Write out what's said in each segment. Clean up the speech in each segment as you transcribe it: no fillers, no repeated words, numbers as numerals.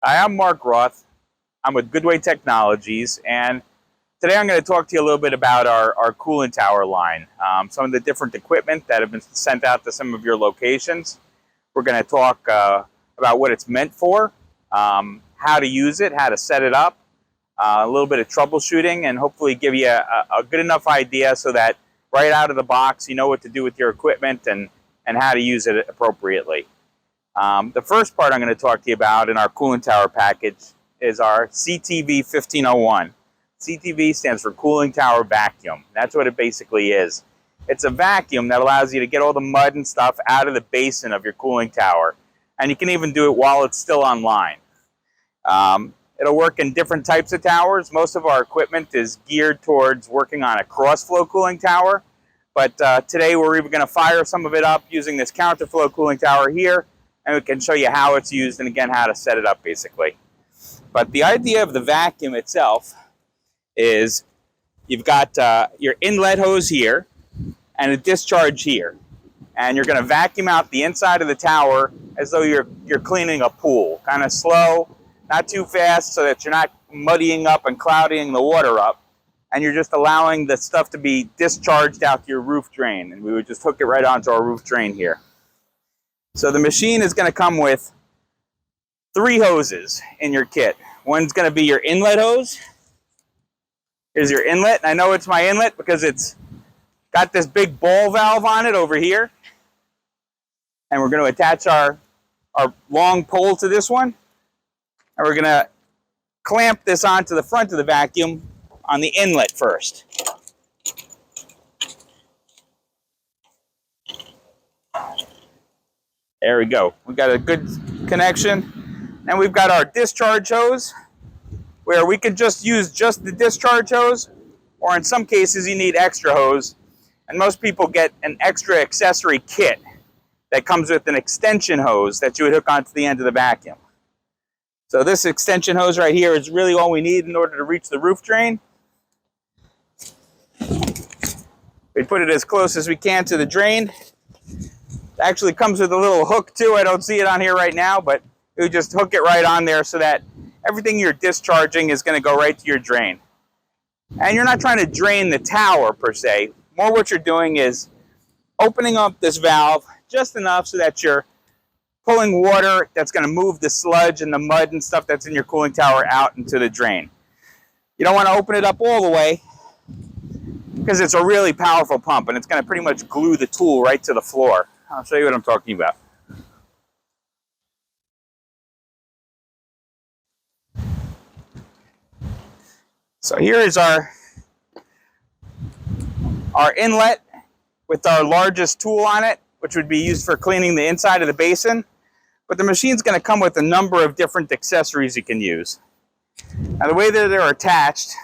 Hi, I'm Mark Roth. I'm with Goodway Technologies, and today I'm going to talk to you a little bit about our cooling tower line, some of the different equipment that have been sent out to some of your locations. We're going to talk about what it's meant for, how to use it, how to set it up, a little bit of troubleshooting, and hopefully give you a good enough idea so that right out of the box you know what to do with your equipment and how to use it appropriately. The first part I'm going to talk to you about in our cooling tower package is our CTV-1501. CTV stands for Cooling Tower Vacuum. That's what it basically is. It's a vacuum that allows you to get all the mud and stuff out of the basin of your cooling tower. And you can even do it while it's still online. It'll work in different types of towers. Most of our equipment is geared towards working on a cross-flow cooling tower. But today we're even going to fire some of it up using this counterflow cooling tower here. And we can show you how it's used and again how to set it up basically. But the idea of the vacuum itself is you've got your inlet hose here and a discharge here. And you're going to vacuum out the inside of the tower as though you're cleaning a pool. Kind of slow, not too fast so that you're not muddying up and clouding the water up. And you're just allowing the stuff to be discharged out to your roof drain. And we would just hook it right onto our roof drain here. So the machine is going to come with 3 hoses in your kit. One's going to be your inlet hose. Here's your inlet. I know it's my inlet because it's got this big ball valve on it over here. And we're going to attach our long pole to this one. And we're going to clamp this onto the front of the vacuum on the inlet first. There we go. We've got a good connection. And we've got our discharge hose, where we could just use just the discharge hose, or in some cases you need extra hose. And most people get an extra accessory kit that comes with an extension hose that you would hook onto the end of the vacuum. So this extension hose right here is really all we need in order to reach the roof drain. We put it as close as we can to the drain. It actually comes with a little hook too. I don't see it on here right now, but you just hook it right on there so that everything you're discharging is going to go right to your drain. And you're not trying to drain the tower per se. More what you're doing is opening up this valve just enough so that you're pulling water that's going to move the sludge and the mud and stuff that's in your cooling tower out into the drain. You don't want to open it up all the way because it's a really powerful pump and it's going to pretty much glue the tool right to the floor. I'll show you what I'm talking about. So here is our inlet with our largest tool on it, which would be used for cleaning the inside of the basin. But the machine's going to come with a number of different accessories you can use. Now the way that they're attached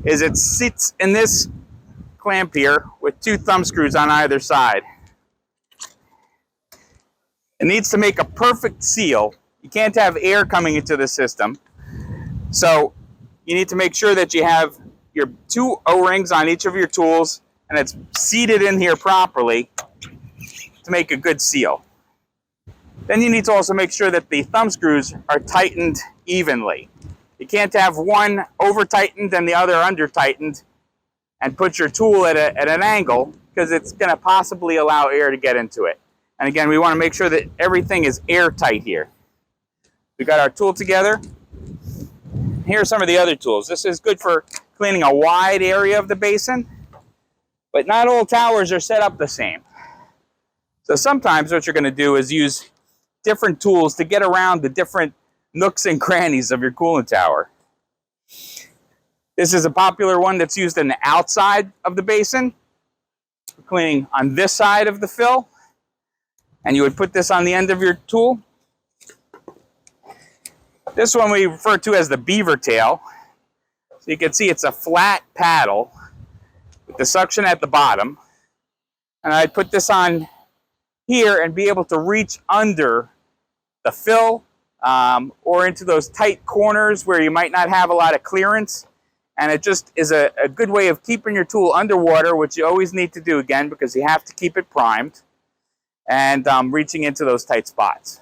is it sits in this clamp here with 2 thumb screws on either side. It needs to make a perfect seal. You can't have air coming into the system. So you need to make sure that you have your 2 O-rings on each of your tools and it's seated in here properly to make a good seal. Then you need to also make sure that the thumb screws are tightened evenly. You can't have one over-tightened and the other under-tightened and put your tool at an angle because it's going to possibly allow air to get into it. And again, we want to make sure that everything is airtight here. We got our tool together. Here are some of the other tools. This is good for cleaning a wide area of the basin, but not all towers are set up the same. So sometimes what you're going to do is use different tools to get around the different nooks and crannies of your cooling tower. This is a popular one that's used in the outside of the basin, cleaning on this side of the fill. And you would put this on the end of your tool. This one we refer to as the beaver tail. So you can see it's a flat paddle with the suction at the bottom. And I'd put this on here and be able to reach under the fill or into those tight corners where you might not have a lot of clearance. And it just is a good way of keeping your tool underwater, which you always need to do again because you have to keep it primed, and reaching into those tight spots.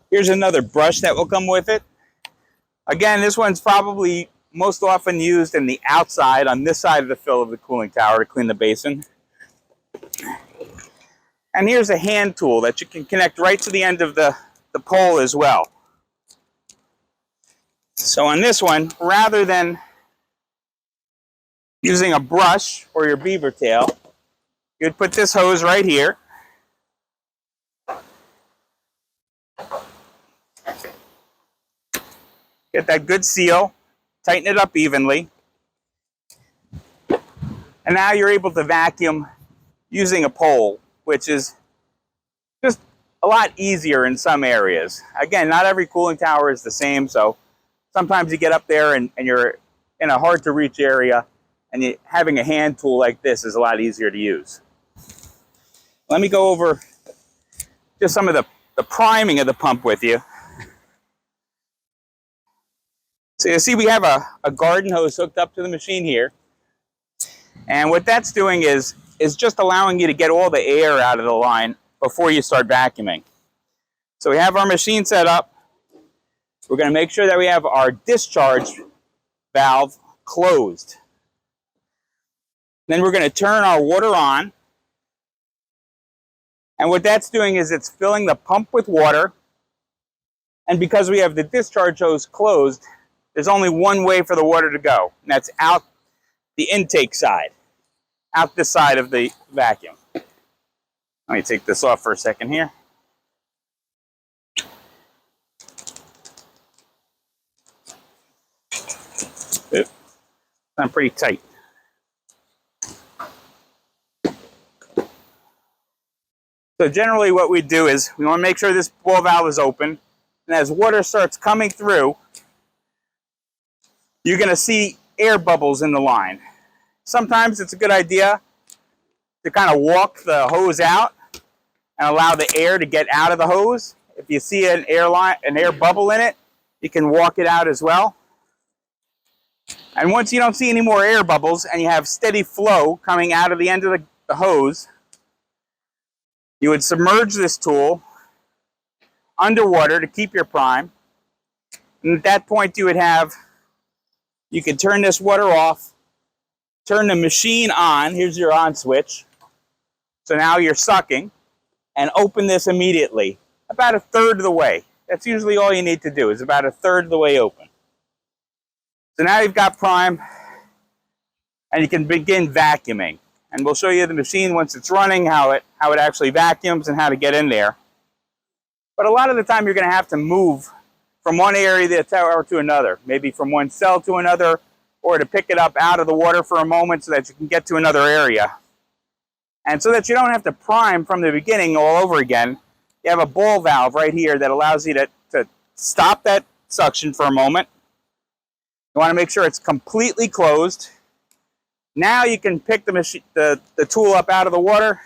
Here's another brush that will come with it. Again, this one's probably most often used in the outside on this side of the fill of the cooling tower to clean the basin. And here's a hand tool that you can connect right to the end of the pole as well. So on this one, rather than using a brush or your beaver tail, you'd put this hose right here. Get that good seal, tighten it up evenly. And now you're able to vacuum using a pole, which is just a lot easier in some areas. Again, not every cooling tower is the same, so sometimes you get up there and you're in a hard to reach area, and having a hand tool like this is a lot easier to use. Let me go over just some of the priming of the pump with you. So you see we have a garden hose hooked up to the machine here. And what that's doing is just allowing you to get all the air out of the line before you start vacuuming. So we have our machine set up. We're going to make sure that we have our discharge valve closed. Then we're going to turn our water on. And what that's doing is it's filling the pump with water. And because we have the discharge hose closed, there's only one way for the water to go, and that's out the intake side, out this side of the vacuum. Let me take this off for a second here. Oops. I'm pretty tight. So generally what we do is we want to make sure this ball valve is open, and as water starts coming through, you're going to see air bubbles in the line. Sometimes it's a good idea to kind of walk the hose out and allow the air to get out of the hose. If you see an air bubble in it, you can walk it out as well. And once you don't see any more air bubbles and you have steady flow coming out of the end of the hose, you would submerge this tool underwater to keep your prime. And at that point you can turn this water off, turn the machine on. Here's your on switch. So now you're sucking, and open this immediately, about a third of the way. That's usually all you need to do, is about a third of the way open. So now you've got prime, and you can begin vacuuming. And we'll show you the machine once it's running, how it actually vacuums and how to get in there. But a lot of the time you're going to have to move from one area of the tower to another, maybe from one cell to another, or to pick it up out of the water for a moment so that you can get to another area. And so that you don't have to prime from the beginning all over again, you have a ball valve right here that allows you to stop that suction for a moment. You want to make sure it's completely closed. Now you can pick the tool up out of the water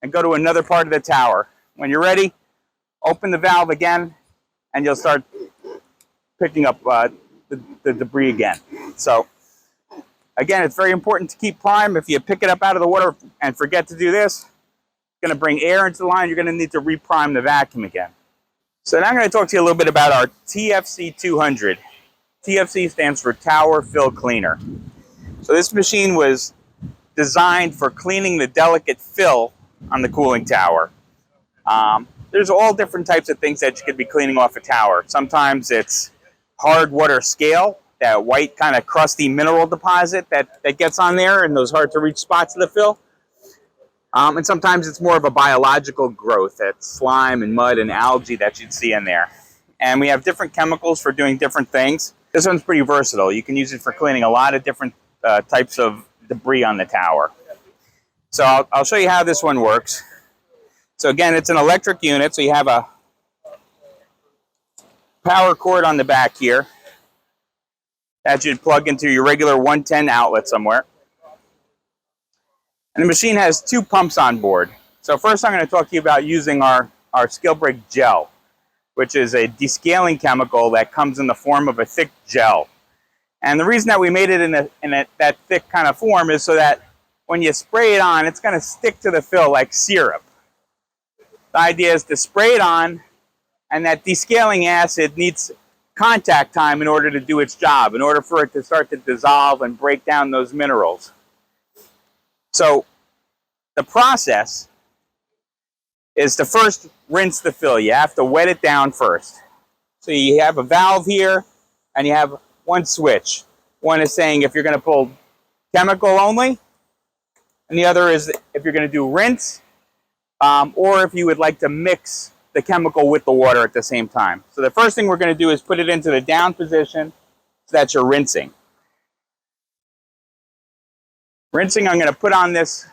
and go to another part of the tower. When you're ready, open the valve again, and you'll start picking up the debris again. So again, it's very important to keep prime. If you pick it up out of the water and forget to do this, it's going to bring air into the line. You're going to need to reprime the vacuum again. So now I'm going to talk to you a little bit about our TFC-200. TFC stands for Tower Fill Cleaner. So this machine was designed for cleaning the delicate fill on the cooling tower. There's all different types of things that you could be cleaning off a tower. Sometimes it's hard water scale, that white kind of crusty mineral deposit that gets on there in those hard to reach spots of the fill. And sometimes it's more of a biological growth, that's slime and mud and algae that you'd see in there. And we have different chemicals for doing different things. This one's pretty versatile. You can use it for cleaning a lot of different types of debris on the tower. So I'll show you how this one works. So again, it's an electric unit, so you have a power cord on the back here that you'd plug into your regular 110 outlet somewhere. And the machine has two pumps on board. So first I'm going to talk to you about using our scale break gel, which is a descaling chemical that comes in the form of a thick gel. And the reason that we made it in that thick kind of form is so that when you spray it on, it's going to stick to the fill like syrup. The idea is to spray it on, and that descaling acid needs contact time in order to do its job, in order for it to start to dissolve and break down those minerals. So the process is to first rinse the fill. You have to wet it down first. So you have a valve here, and you have one switch. One is saying if you're going to pull chemical only, and the other is if you're going to do rinse, or if you would like to mix the chemical with the water at the same time. So the first thing we're going to do is put it into the down position so that you're rinsing. Rinsing, I'm going to put on this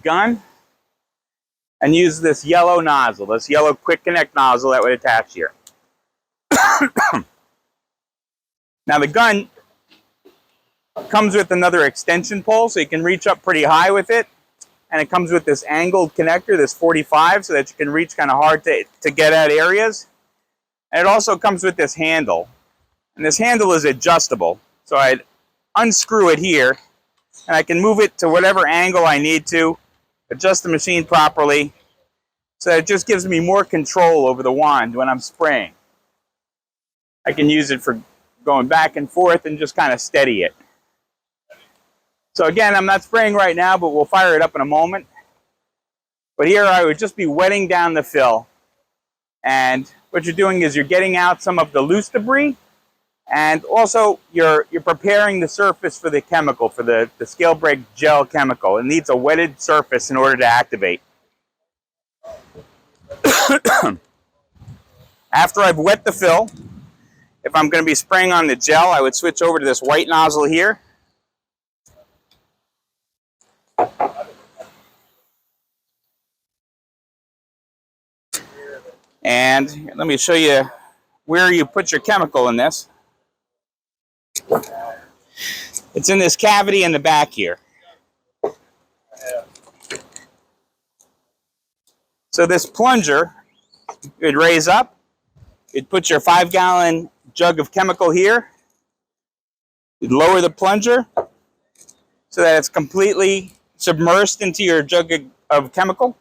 gun and use this yellow nozzle, this yellow quick connect nozzle that would attach here. Now the gun comes with another extension pole, so you can reach up pretty high with it. And it comes with this angled connector, this 45, so that you can reach kind of hard to get at areas. And it also comes with this handle. And this handle is adjustable. So I'd unscrew it here, and I can move it to whatever angle I need to, adjust the machine properly, so that it just gives me more control over the wand when I'm spraying. I can use it for going back and forth and just kind of steady it. So again, I'm not spraying right now, but we'll fire it up in a moment. But here I would just be wetting down the fill. And what you're doing is you're getting out some of the loose debris, and also you're preparing the surface for the chemical, for the scale break gel chemical. It needs a wetted surface in order to activate. After I've wet the fill, if I'm going to be spraying on the gel, I would switch over to this white nozzle here. And let me show you where you put your chemical in this. It's in this cavity in the back here. So this plunger, you'd raise up, you'd put your 5-gallon jug of chemical here, you'd lower the plunger so that it's completely submersed into your jug of chemical.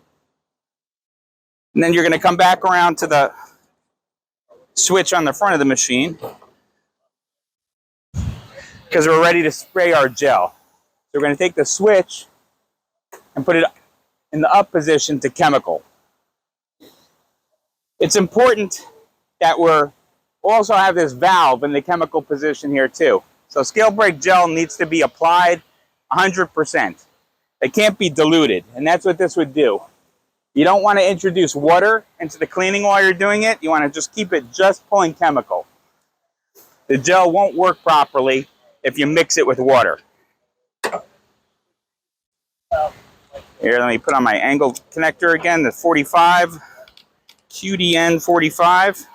And then you're going to come back around to the switch on the front of the machine because we're ready to spray our gel. So we're going to take the switch and put it in the up position to chemical. It's important that we're also have this valve in the chemical position here too. So scale break gel needs to be applied 100%. It can't be diluted, and that's what this would do. You don't want to introduce water into the cleaning while you're doing it. You want to just keep it just pulling chemical. The gel won't work properly if you mix it with water. Here, let me put on my angled connector again, the 45, QDN 45.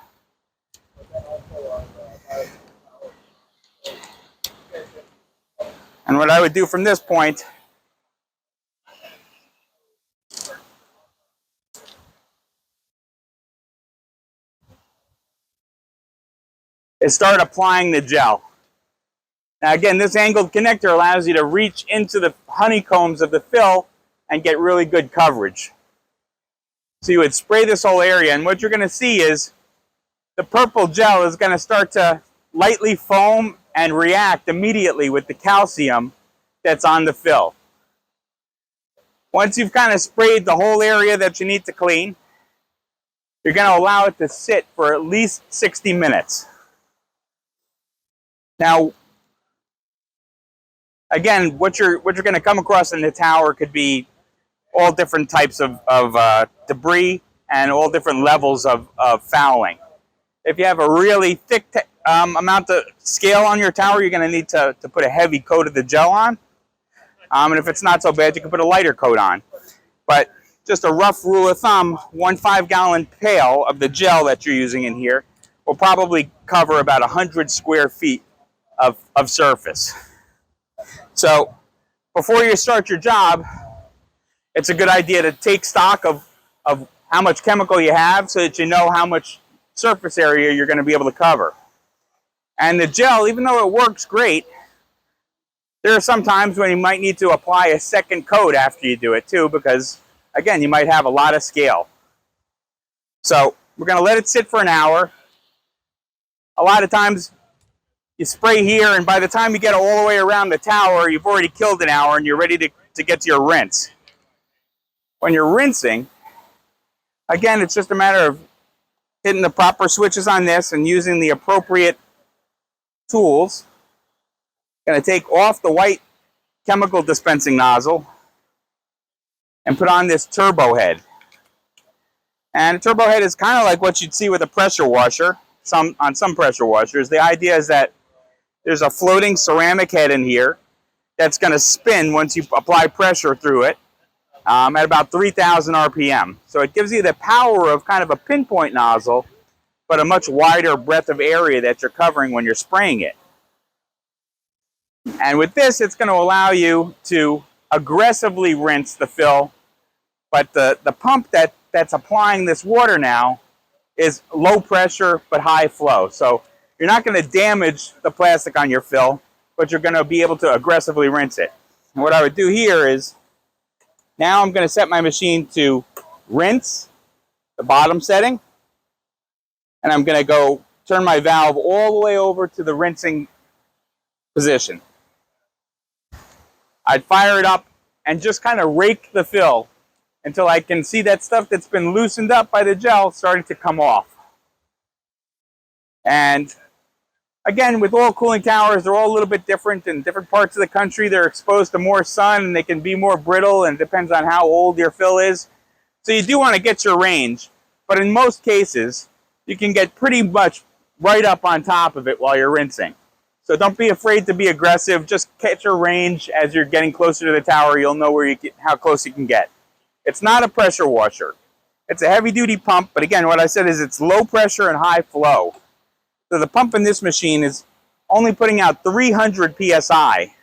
And what I would do from this point is start applying the gel. Now again, this angled connector allows you to reach into the honeycombs of the fill and get really good coverage. So you would spray this whole area, and what you're going to see is the purple gel is going to start to lightly foam and react immediately with the calcium that's on the fill. Once you've kind of sprayed the whole area that you need to clean, you're going to allow it to sit for at least 60 minutes. Now, again, what you're going to come across in the tower could be all different types of debris and all different levels of fouling. If you have a really thick amount of scale on your tower, you're going to need to put a heavy coat of the gel on. And if it's not so bad, you can put a lighter coat on. But just a rough rule of thumb, 1 5-gallon pail of the gel that you're using in here will probably cover about 100 square feet of surface. So before you start your job, it's a good idea to take stock of how much chemical you have so that you know how much surface area you're going to be able to cover. And the gel, even though it works great, there are some times when you might need to apply a second coat after you do it too, because again, you might have a lot of scale. So We're going to let it sit for an hour. A lot of times you spray here, and by the time you get all the way around the tower, you've already killed an hour and you're ready to get to your rinse. When you're rinsing, again, it's just a matter of hitting the proper switches on this and using the appropriate tools. Going to take off the white chemical dispensing nozzle and put on this turbo head. And a turbo head is kind of like what you'd see with a pressure washer, on some pressure washers. The idea is that there's a floating ceramic head in here that's going to spin once you apply pressure through it at about 3,000 RPM. So it gives you the power of kind of a pinpoint nozzle, but a much wider breadth of area that you're covering when you're spraying it. And with this, it's going to allow you to aggressively rinse the fill, but the pump that's applying this water now is low pressure but high flow. So you're not going to damage the plastic on your fill, but you're going to be able to aggressively rinse it. And what I would do here is, now I'm going to set my machine to rinse, the bottom setting, and I'm going to go turn my valve all the way over to the rinsing position. I'd fire it up and just kind of rake the fill until I can see that stuff that's been loosened up by the gel starting to come off. And again, with all cooling towers, they're all a little bit different. In different parts of the country, they're exposed to more sun and they can be more brittle, and it depends on how old your fill is. So you do want to get your range, but in most cases, you can get pretty much right up on top of it while you're rinsing. So don't be afraid to be aggressive. Just catch your range as you're getting closer to the tower. You'll know how close you can get. It's not a pressure washer. It's a heavy-duty pump, but again, what I said is it's low pressure and high flow. So the pump in this machine is only putting out 300 PSI,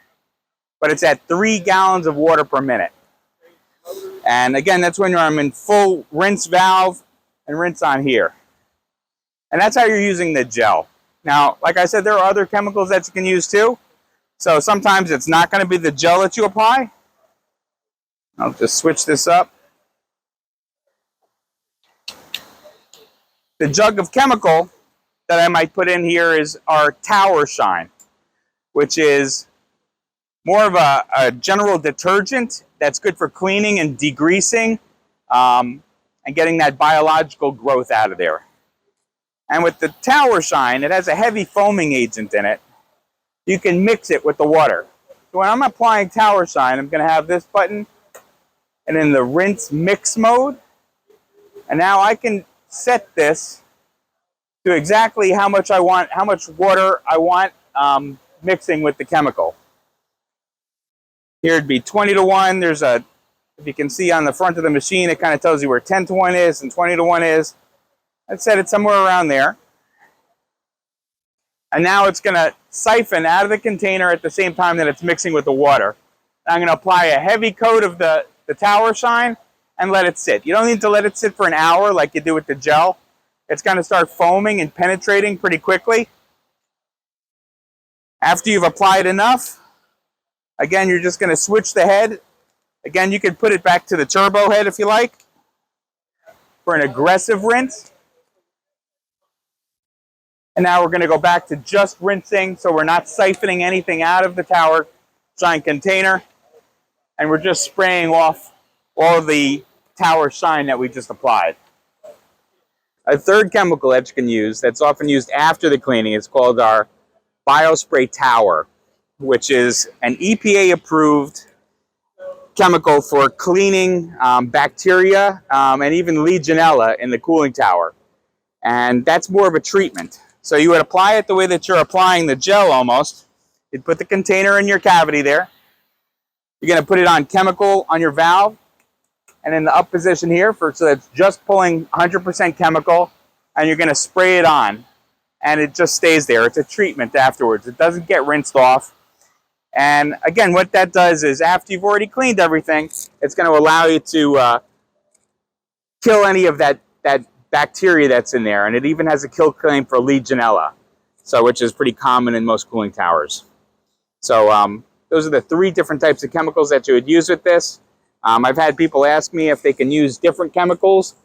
but it's at 3 gallons of water per minute. And again, that's when I'm in full rinse valve and rinse on here. And that's how you're using the gel. Now, like I said, there are other chemicals that you can use too. So sometimes it's not going to be the gel that you apply. I'll just switch this up. The jug of chemical that I might put in here is our Tower Shine, which is more of a general detergent that's good for cleaning and degreasing and getting that biological growth out of there. And with the Tower Shine, it has a heavy foaming agent in it. You can mix it with the water. So when I'm applying Tower Shine, I'm going to have this button and in the rinse mix mode. And now I can set this to exactly how much I want, how much water I want mixing with the chemical. Here it'd be 20 to 1. There's a, if you can see on the front of the machine, it kind of tells you where 10 to 1 is and 20 to 1 is. I'd set it somewhere around there. And now it's going to siphon out of the container at the same time that it's mixing with the water. And I'm going to apply a heavy coat of the Tower Shine and let it sit. You don't need to let it sit for an hour like you do with the gel. It's going to start foaming and penetrating pretty quickly. After you've applied enough, again, you're just going to switch the head. Again, you could put it back to the turbo head if you like for an aggressive rinse. And now we're going to go back to just rinsing, so we're not siphoning anything out of the Tower Shine container. And we're just spraying off all of the Tower Shine that we just applied. A third chemical that you can use that's often used after the cleaning is called our BioSpray Tower, which is an EPA-approved chemical for cleaning bacteria and even Legionella in the cooling tower. And that's more of a treatment. So you would apply it the way that you're applying the gel almost. You'd put the container in your cavity there. You're going to put it on chemical on your valve and in the up position here so that's just pulling 100% chemical, and you're going to spray it on and it just stays there. It's a treatment afterwards. It doesn't get rinsed off. And again, what that does is after you've already cleaned everything, it's going to allow you to kill any of that bacteria that's in there, and it even has a kill claim for Legionella, so which is pretty common in most cooling towers. So those are the 3 different types of chemicals that you would use with this. I've had people ask me if they can use different chemicals.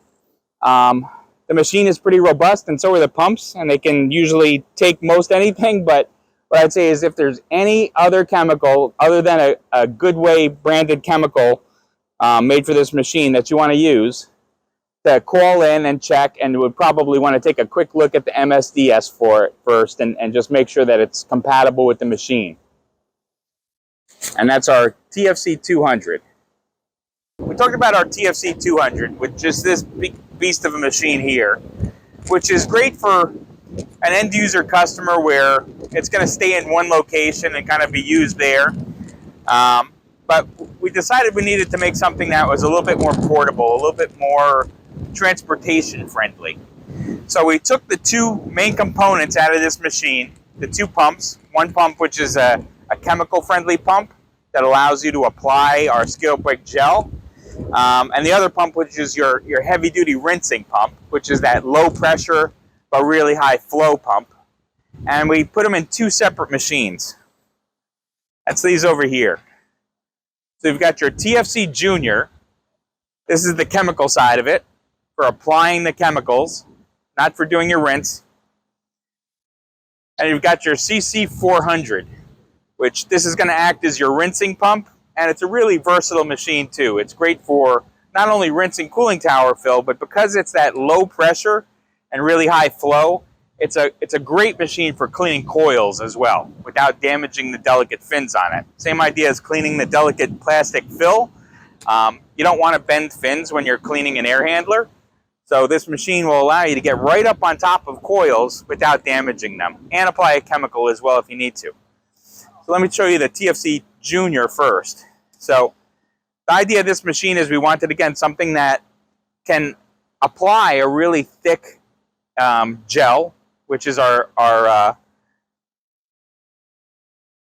The The machine is pretty robust, and so are the pumps, and they can usually take most anything. But what I'd say is if there's any other chemical other than a Goodway branded chemical made for this machine that you want to use, to call in and check, and would probably want to take a quick look at the MSDS for it first and just make sure that it's compatible with the machine. And that's our TFC-200. We talked about our TFC-200, which is this big beast of a machine here, which is great for an end user customer where it's going to stay in one location and kind of be used there. But we decided we needed to make something that was a little bit more portable, a little bit more transportation friendly. So we took the two main components out of this machine, the two pumps, one pump which is a chemical friendly pump that allows you to apply our scale break gel, and the other pump which is your heavy duty rinsing pump, which is that low pressure but really high flow pump. And we put them in two separate machines. That's these over here. So you've got your TFC Junior. This is the chemical side of it, for applying the chemicals, not for doing your rinse. And you've got your CC-400, which this is going to act as your rinsing pump, and it's a really versatile machine too. It's great for not only rinsing cooling tower fill, but because it's that low pressure and really high flow, it's a great machine for cleaning coils as well, without damaging the delicate fins on it. Same idea as cleaning the delicate plastic fill. You don't want to bend fins when you're cleaning an air handler. So this machine will allow you to get right up on top of coils without damaging them, and apply a chemical as well if you need to. So let me show you the TFC Junior first. So the idea of this machine is we wanted, again, something that can apply a really thick gel, which is our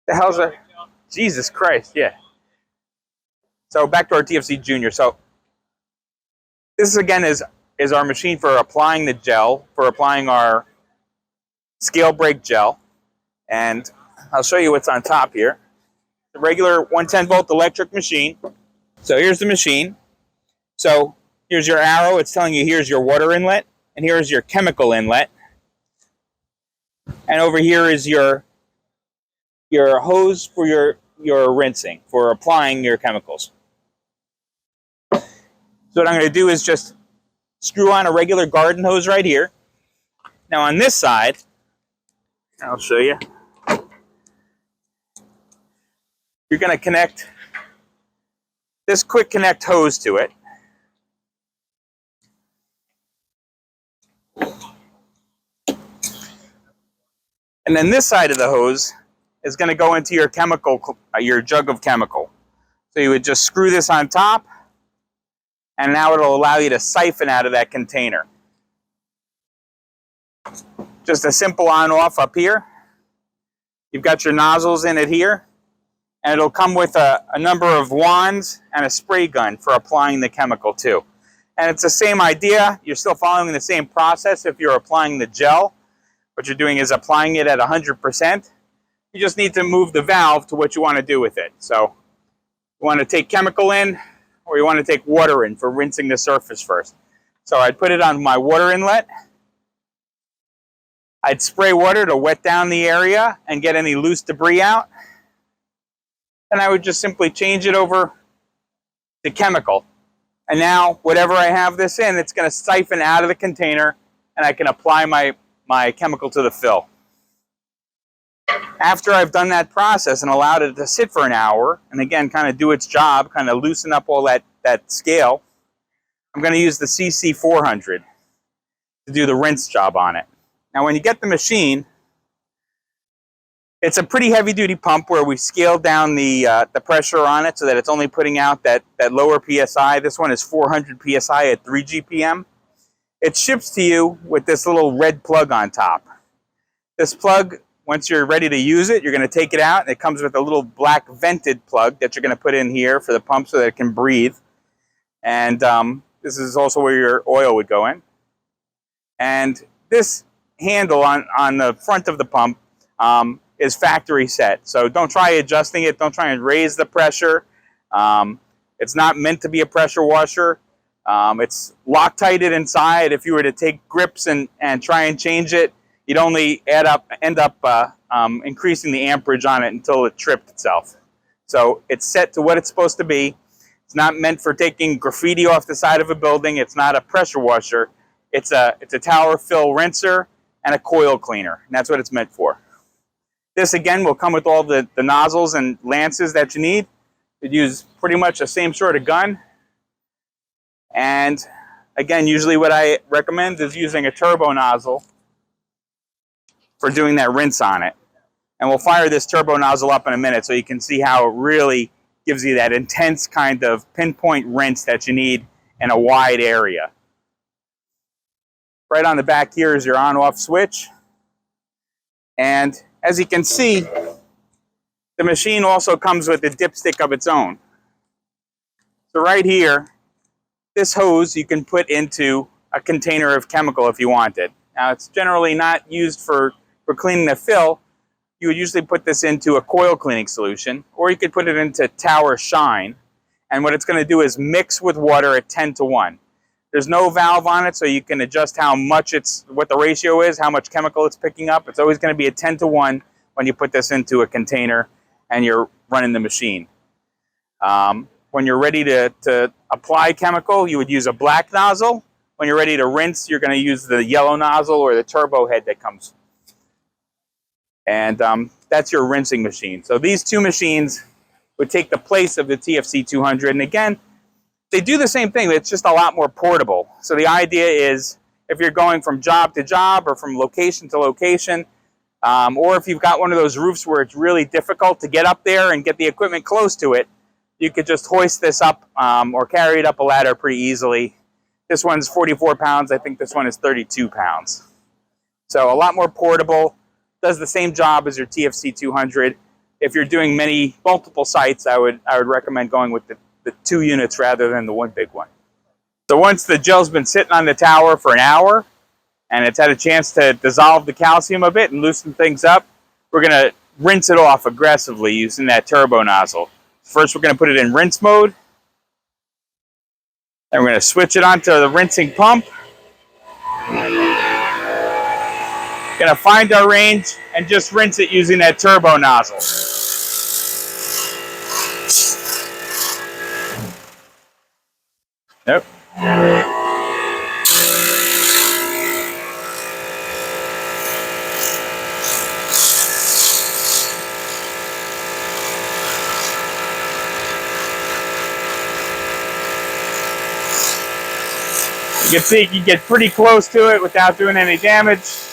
the hell's a Jesus Christ, yeah. So back to our TFC Junior. So this again is our machine for applying the gel, for applying our scale break gel. And I'll show you what's on top here. The regular 110 volt electric machine. So here's the machine. So here's your arrow. It's telling you here's your water inlet, and here's your chemical inlet. And over here is your hose for your rinsing, for applying your chemicals. So what I'm going to do is just screw on a regular garden hose right here. Now on this side, I'll show you. You're going to connect this quick connect hose to it. And then this side of the hose is going to go into your chemical, your jug of chemical. So you would just screw this on top, and now it'll allow you to siphon out of that container. Just a simple on-off up here. You've got your nozzles in it here, and it'll come with a number of wands and a spray gun for applying the chemical too. And it's the same idea. You're still following the same process if you're applying the gel. What you're doing is applying it at 100%. You just need to move the valve to what you want to do with it. So you want to take chemical in, or you want to take water in for rinsing the surface first. So I'd put it on my water inlet. I'd spray water to wet down the area and get any loose debris out. And I would just simply change it over to chemical. And now, whatever I have this in, it's going to siphon out of the container, and I can apply my chemical to the fill. After I've done that process and allowed it to sit for an hour, and again, kind of do its job, kind of loosen up all that scale, I'm going to use the CC-400 to do the rinse job on it. Now, when you get the machine, it's a pretty heavy-duty pump where we scaled down the pressure on it so that it's only putting out that lower PSI. This one is 400 PSI at 3 GPM. It ships to you with this little red plug on top. This plug, once you're ready to use it, you're going to take it out, and it comes with a little black vented plug that you're going to put in here for the pump so that it can breathe. And this is also where your oil would go in. And this handle on the front of the pump is factory set. So don't try adjusting it. Don't try and raise the pressure. It's not meant to be a pressure washer. It's Loctited inside. If you were to take grips and try and change it, you'd only end up increasing the amperage on it until it tripped itself. So it's set to what it's supposed to be. It's not meant for taking graffiti off the side of a building. It's not a pressure washer. It's a tower fill rinser and a coil cleaner, and that's what it's meant for. This again will come with all the nozzles and lances that you need. You'd use pretty much the same sort of gun. And again, usually what I recommend is using a turbo nozzle for doing that rinse on it. And we'll fire this turbo nozzle up in a minute so you can see how it really gives you that intense kind of pinpoint rinse that you need in a wide area. Right on the back here is your on-off switch. And as you can see, the machine also comes with a dipstick of its own. So right here, this hose you can put into a container of chemical if you wanted. Now it's generally not used for cleaning the fill. You would usually put this into a coil cleaning solution, or you could put it into Tower Shine. And what it's going to do is mix with water at 10-to-1. There's no valve on it, so you can adjust how much what the ratio is, how much chemical it's picking up. It's always going to be a 10-to-1 when you put this into a container and you're running the machine. When you're ready to apply chemical, you would use a black nozzle. When you're ready to rinse, you're going to use the yellow nozzle or the turbo head that comes. And that's your rinsing machine. So these two machines would take the place of the TFC-200. And again, they do the same thing. It's just a lot more portable. So the idea is if you're going from job to job or from location to location, or if you've got one of those roofs where it's really difficult to get up there and get the equipment close to it, you could just hoist this up or carry it up a ladder pretty easily. This one's 44 pounds. I think this one is 32 pounds. So a lot more portable. Does the same job as your TFC-200. If you're doing multiple sites, I would recommend going with the 2 units rather than the one big one. So once the gel's been sitting on the tower for an hour and it's had a chance to dissolve the calcium a bit and loosen things up, we're going to rinse it off aggressively using that turbo nozzle. First, we're going to put it in rinse mode. Then we're going to switch it onto the rinsing pump. Going to find our range and just rinse it using that turbo nozzle. Nope. You can see you can get pretty close to it without doing any damage.